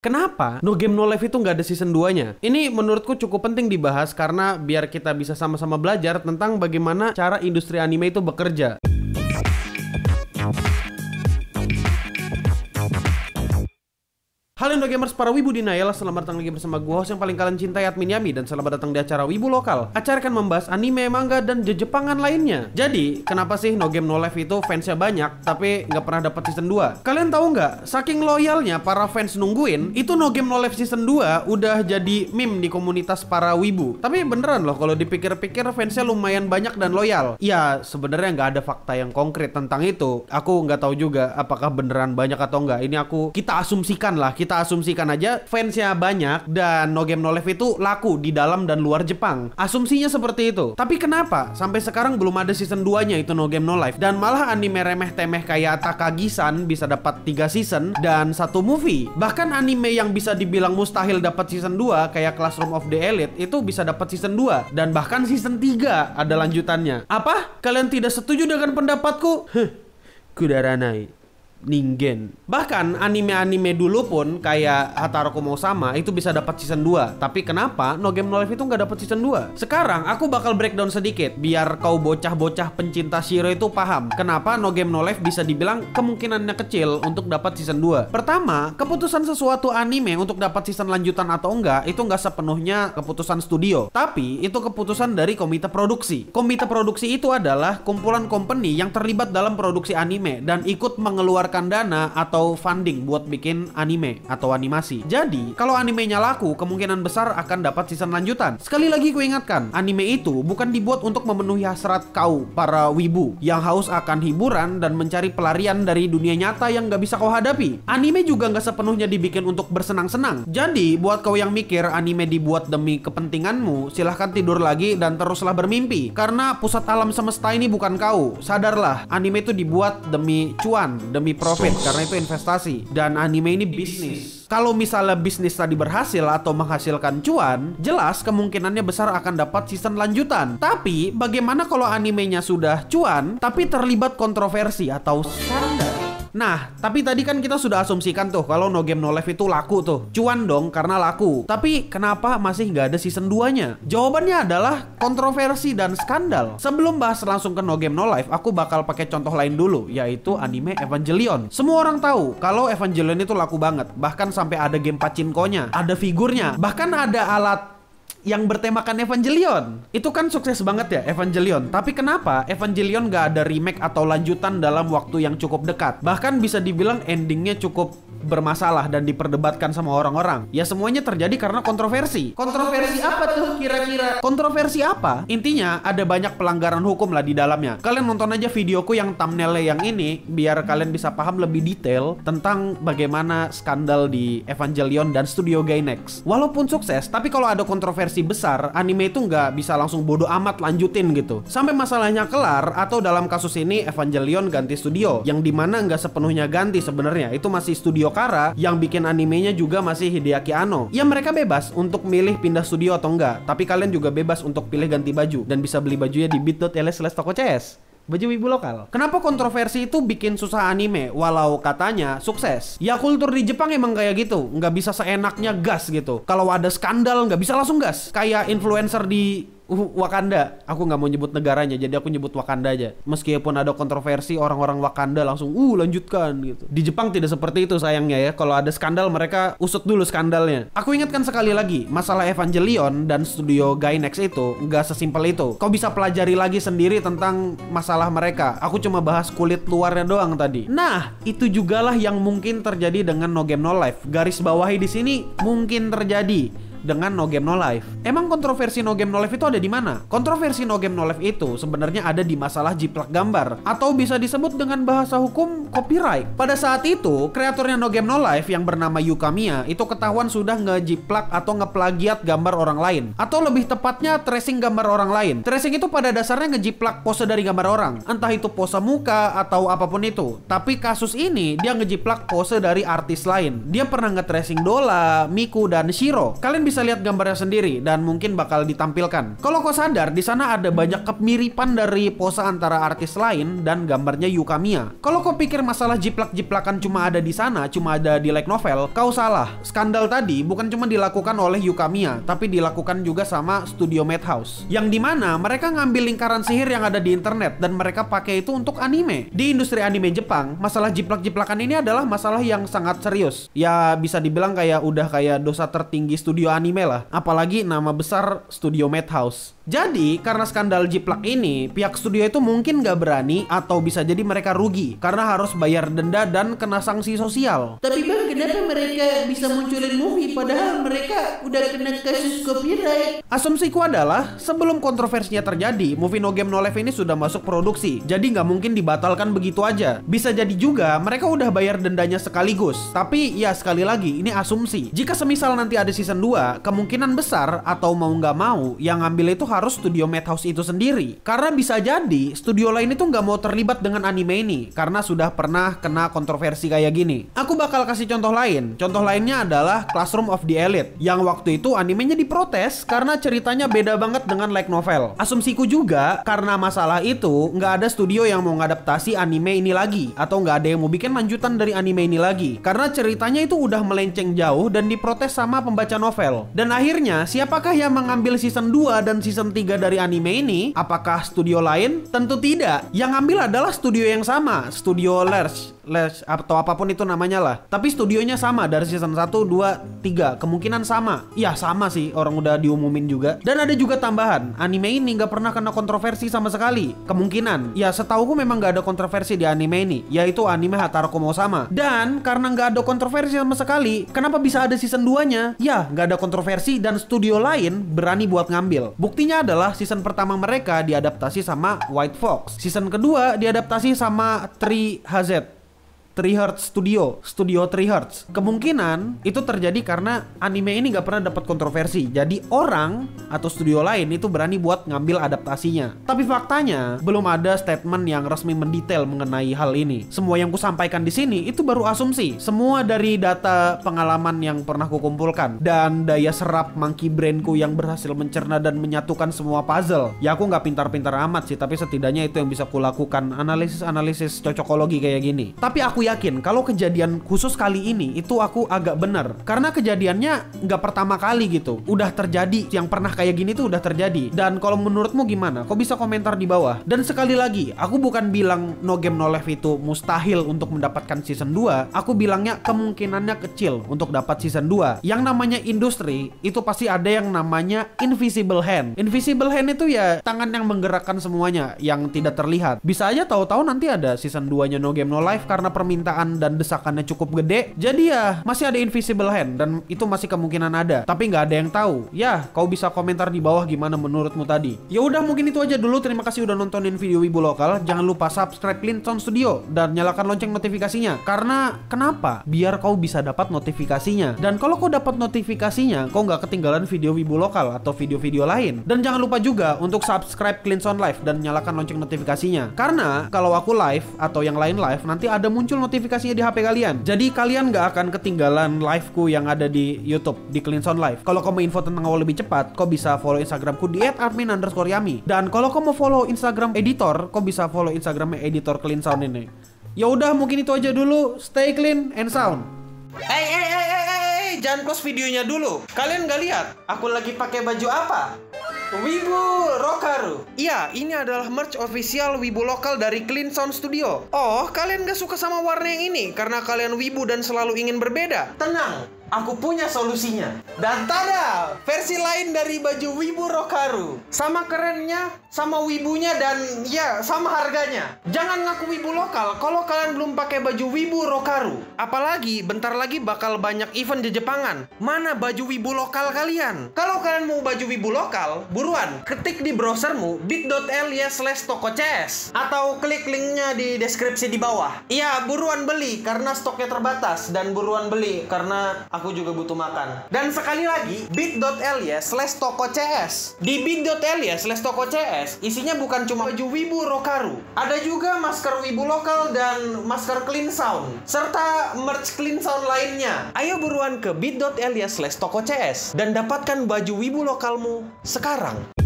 Kenapa No Game No Life itu nggak ada season 2-nya? Ini menurutku cukup penting dibahas karena biar kita bisa sama-sama belajar tentang bagaimana cara industri anime itu bekerja. Halo Indo Gamers, para wibu denial, selamat datang lagi bersama gue, host yang paling kalian cintai, Admin Yami. Dan selamat datang di acara Wibu Lokal. Acara akan membahas anime, manga, dan jejepangan lainnya. Jadi, kenapa sih No Game No Life itu fansnya banyak, tapi nggak pernah dapat season 2? Kalian tahu nggak, saking loyalnya para fans nungguin, itu No Game No Life season 2 udah jadi meme di komunitas para wibu. Tapi beneran loh, kalau dipikir-pikir fansnya lumayan banyak dan loyal. Ya, sebenarnya nggak ada fakta yang konkret tentang itu. Aku nggak tahu juga apakah beneran banyak atau nggak. Ini kita asumsikan lah, kita asumsikan aja fansnya banyak dan No Game No Life itu laku di dalam dan luar Jepang. Asumsinya seperti itu. Tapi kenapa sampai sekarang belum ada season 2-nya itu No Game No Life? Dan malah anime remeh-temeh kayak Takagi-san bisa dapat 3 season dan 1 movie. Bahkan anime yang bisa dibilang mustahil dapat season 2 kayak Classroom of the Elite itu bisa dapat season 2 dan bahkan season 3 ada lanjutannya. Apa? Kalian tidak setuju dengan pendapatku? Kudaranai Ningen. Bahkan anime-anime dulu pun kayak Hataraku Mou Sama itu bisa dapat season 2. Tapi kenapa No Game No Life itu nggak dapat season 2? Sekarang aku bakal breakdown sedikit biar kau bocah-bocah pencinta Shiro itu paham kenapa No Game No Life bisa dibilang kemungkinannya kecil untuk dapat season 2. Pertama, keputusan sesuatu anime untuk dapat season lanjutan atau enggak itu nggak sepenuhnya keputusan studio, tapi itu keputusan dari komite produksi. Komite produksi itu adalah kumpulan company yang terlibat dalam produksi anime dan ikut mengeluarkan dana atau funding buat bikin anime atau animasi. Jadi, kalau animenya laku, kemungkinan besar akan dapat season lanjutan. Sekali lagi ku ingatkan, anime itu bukan dibuat untuk memenuhi hasrat kau, para wibu, yang haus akan hiburan dan mencari pelarian dari dunia nyata yang gak bisa kau hadapi. Anime juga gak sepenuhnya dibikin untuk bersenang-senang. Jadi, buat kau yang mikir anime dibuat demi kepentinganmu, silahkan tidur lagi dan teruslah bermimpi. Karena pusat alam semesta ini bukan kau. Sadarlah, anime itu dibuat demi cuan, demi profit, karena itu investasi. Dan anime ini bisnis. Kalau misalnya bisnis tadi berhasil atau menghasilkan cuan, jelas kemungkinannya besar akan dapat season lanjutan. Tapi bagaimana kalau animenya sudah cuan tapi terlibat kontroversi atau skandal? Nah, tapi tadi kan kita sudah asumsikan tuh kalau No Game No Life itu laku tuh. Cuan dong karena laku. Tapi kenapa masih nggak ada season 2-nya? Jawabannya adalah kontroversi dan skandal. Sebelum bahas langsung ke No Game No Life, aku bakal pakai contoh lain dulu, yaitu anime Evangelion. Semua orang tahu kalau Evangelion itu laku banget. Bahkan sampai ada game pachinko-nya, ada figurnya, bahkan ada alat yang bertemakan Evangelion. Itu kan sukses banget ya Evangelion. Tapi kenapa Evangelion gak ada remake atau lanjutan dalam waktu yang cukup dekat? Bahkan bisa dibilang endingnya cukup bermasalah dan diperdebatkan sama orang-orang. Ya semuanya terjadi karena kontroversi. Kontroversi apa tuh kira-kira? Kontroversi apa? Intinya ada banyak pelanggaran hukum lah di dalamnya. Kalian nonton aja videoku yang thumbnailnya yang ini biar kalian bisa paham lebih detail tentang bagaimana skandal di Evangelion dan Studio Gainax. Walaupun sukses, tapi kalau ada kontroversi besar, anime itu nggak bisa langsung bodo amat lanjutin gitu. Sampai masalahnya kelar, atau dalam kasus ini Evangelion ganti studio, yang dimana nggak sepenuhnya ganti sebenarnya. Itu masih studio Kara, yang bikin animenya juga masih Hideaki Anno. Ya mereka bebas untuk milih pindah studio atau enggak, tapi kalian juga bebas untuk pilih ganti baju dan bisa beli bajunya di bit.ly/tokocs. Baju wibu lokal. Kenapa kontroversi itu bikin susah anime walau katanya sukses? Ya kultur di Jepang emang kayak gitu, nggak bisa seenaknya gas gitu. Kalau ada skandal nggak bisa langsung gas. Kayak influencer di Wakanda. Aku nggak mau nyebut negaranya, jadi aku nyebut Wakanda aja. Meskipun ada kontroversi, orang-orang Wakanda langsung lanjutkan gitu. Di Jepang tidak seperti itu sayangnya ya. Kalau ada skandal mereka usut dulu skandalnya. Aku ingatkan sekali lagi, masalah Evangelion dan Studio Gainax itu nggak sesimpel itu. Kau bisa pelajari lagi sendiri tentang masalah mereka. Aku cuma bahas kulit luarnya doang tadi. Nah, itu jugalah yang mungkin terjadi dengan No Game No Life. Garis bawahi di sini mungkin terjadi dengan No Game No Life. Emang kontroversi No Game No Life itu ada di mana? Kontroversi No Game No Life itu sebenarnya ada di masalah jiplak gambar, atau bisa disebut dengan bahasa hukum copyright. Pada saat itu, kreatornya No Game No Life yang bernama Yukamiya itu ketahuan sudah ngejiplak atau ngeplagiat gambar orang lain, atau lebih tepatnya tracing gambar orang lain. Tracing itu pada dasarnya ngejiplak pose dari gambar orang, entah itu pose muka atau apapun itu. Tapi kasus ini dia ngejiplak pose dari artis lain. Dia pernah nge-tracing Dola, Miku, dan Shiro. Kalian bisa lihat gambarnya sendiri dan mungkin bakal ditampilkan. Kalau kau sadar, di sana ada banyak kemiripan dari pose antara artis lain dan gambarnya Yukamiya. Kalau kau pikir masalah jiplak-jiplakan cuma ada di sana, cuma ada di light novel, kau salah. Skandal tadi bukan cuma dilakukan oleh Yukamiya, tapi dilakukan juga sama studio Madhouse. Yang dimana mereka ngambil lingkaran sihir yang ada di internet dan mereka pakai itu untuk anime. Di industri anime Jepang, masalah jiplak-jiplakan ini adalah masalah yang sangat serius. Ya bisa dibilang udah kayak dosa tertinggi studio anime lah. Apalagi nama besar studio Madhouse. Jadi karena skandal jiplak ini, pihak studio itu mungkin gak berani atau bisa jadi mereka rugi karena harus bayar denda dan kena sanksi sosial. Tapi bang, kenapa mereka bisa munculin movie padahal mereka udah kena kasus copyright? Asumsiku adalah sebelum kontroversinya terjadi, movie No Game No Life ini sudah masuk produksi. Jadi nggak mungkin dibatalkan begitu aja. Bisa jadi juga mereka udah bayar dendanya sekaligus. Tapi ya sekali lagi, ini asumsi. Jika semisal nanti ada season 2, kemungkinan besar atau mau nggak mau yang ngambil itu harus studio Madhouse itu sendiri. Karena bisa jadi studio lain itu nggak mau terlibat dengan anime ini karena sudah pernah kena kontroversi kayak gini. Aku bakal kasih contoh lain. Contoh lainnya adalah Classroom of the Elite yang waktu itu animenya diprotes karena ceritanya beda banget dengan light novel. Asumsiku juga karena masalah itu nggak ada studio yang mau ngadaptasi anime ini lagi atau nggak ada yang mau bikin lanjutan dari anime ini lagi karena ceritanya itu udah melenceng jauh dan diprotes sama pembaca novel. Dan akhirnya siapakah yang mengambil season 2 dan season 3 dari anime ini? Apakah studio lain? Tentu tidak. Yang ambil adalah studio yang sama, studio Lerch atau apapun itu namanya lah. Tapi studionya sama dari season 1, 2, 3. Kemungkinan sama. Ya sama sih, orang udah diumumin juga. Dan ada juga tambahan, anime ini nggak pernah kena kontroversi sama sekali. Kemungkinan, ya setauku memang nggak ada kontroversi di anime ini, yaitu anime Hataraku Mou Sama. Dan karena nggak ada kontroversi sama sekali, kenapa bisa ada season 2-nya? Ya, nggak ada kontroversi dan studio lain berani buat ngambil. Buktinya adalah season pertama mereka diadaptasi sama White Fox. Season kedua diadaptasi sama 3HZ. 3Hertz Studio 3Hertz. Kemungkinan itu terjadi karena anime ini gak pernah dapat kontroversi. Jadi orang atau studio lain itu berani buat ngambil adaptasinya. Tapi faktanya belum ada statement yang resmi mendetail mengenai hal ini. Semua yang kusampaikan di sini itu baru asumsi. Semua dari data pengalaman yang pernah kukumpulkan dan daya serap monkey brainku yang berhasil mencerna dan menyatukan semua puzzle. Ya aku nggak pintar-pintar amat sih, tapi setidaknya itu yang bisa kulakukan, analisis cocokologi kayak gini. Tapi aku yakin kalau kejadian khusus kali ini itu aku agak benar karena kejadiannya nggak pertama kali gitu, udah terjadi. Yang pernah kayak gini tuh udah terjadi. Dan kalau menurutmu gimana? Kau bisa komentar di bawah. Dan sekali lagi, aku bukan bilang No Game No Life itu mustahil untuk mendapatkan season 2. Aku bilangnya kemungkinannya kecil untuk dapat season 2. Yang namanya industri itu pasti ada yang namanya invisible hand. Invisible hand itu ya tangan yang menggerakkan semuanya yang tidak terlihat. Bisa aja tahu-tahu nanti ada season 2-nya No Game No Life karena permintaan dan desakannya cukup gede. Jadi ya masih ada invisible hand dan itu masih kemungkinan ada. Tapi nggak ada yang tahu. Ya, kau bisa komentar di bawah gimana menurutmu tadi. Ya udah, mungkin itu aja dulu. Terima kasih udah nontonin video Wibu Lokal. Jangan lupa subscribe Clintson Studio dan nyalakan lonceng notifikasinya. Karena kenapa? Biar kau bisa dapat notifikasinya. Dan kalau kau dapat notifikasinya, kau nggak ketinggalan video Wibu Lokal atau video-video lain. Dan jangan lupa juga untuk subscribe Clintson Live dan nyalakan lonceng notifikasinya. Karena kalau aku live atau yang lain live, nanti ada muncul notifikasinya di HP kalian. Jadi kalian gak akan ketinggalan liveku yang ada di YouTube di Clintson Live. Kalau kamu info tentang aku lebih cepat, kau bisa follow Instagramku di @admin_yami. Dan kalau kau mau follow Instagram editor, kau bisa follow Instagramnya editor Clintson ini. Ya udah, mungkin itu aja dulu. Stay clean and sound. Jangan close videonya dulu. Kalian gak lihat aku lagi pakai baju apa? Wibu Rokaru. Iya, ini adalah merch official Wibu Lokal dari Clintson Studio. Oh, kalian gak suka sama warna yang ini karena kalian wibu dan selalu ingin berbeda? Tenang, aku punya solusinya. Dan tada, versi lain dari baju Wibu Rokaru. Sama kerennya, sama wibunya, dan ya sama harganya. Jangan ngaku Wibu Lokal kalau kalian belum pakai baju Wibu Rokaru. Apalagi bentar lagi bakal banyak event Jepangan. Mana baju Wibu Lokal kalian? Kalau kalian mau baju Wibu Lokal, buruan ketik di browsermu bit.ly/toko.cs atau klik linknya di deskripsi di bawah. Iya, buruan beli karena stoknya terbatas, dan buruan beli karena Aku juga butuh makan. Dan sekali lagi, bit.ly/toko CS. Di bit.ly/toko CS, isinya bukan cuma baju wibu Rokaru. Ada juga masker wibu lokal dan masker clean sound, serta merch clean sound lainnya. Ayo buruan ke bit.ly/toko CS dan dapatkan baju wibu lokalmu sekarang.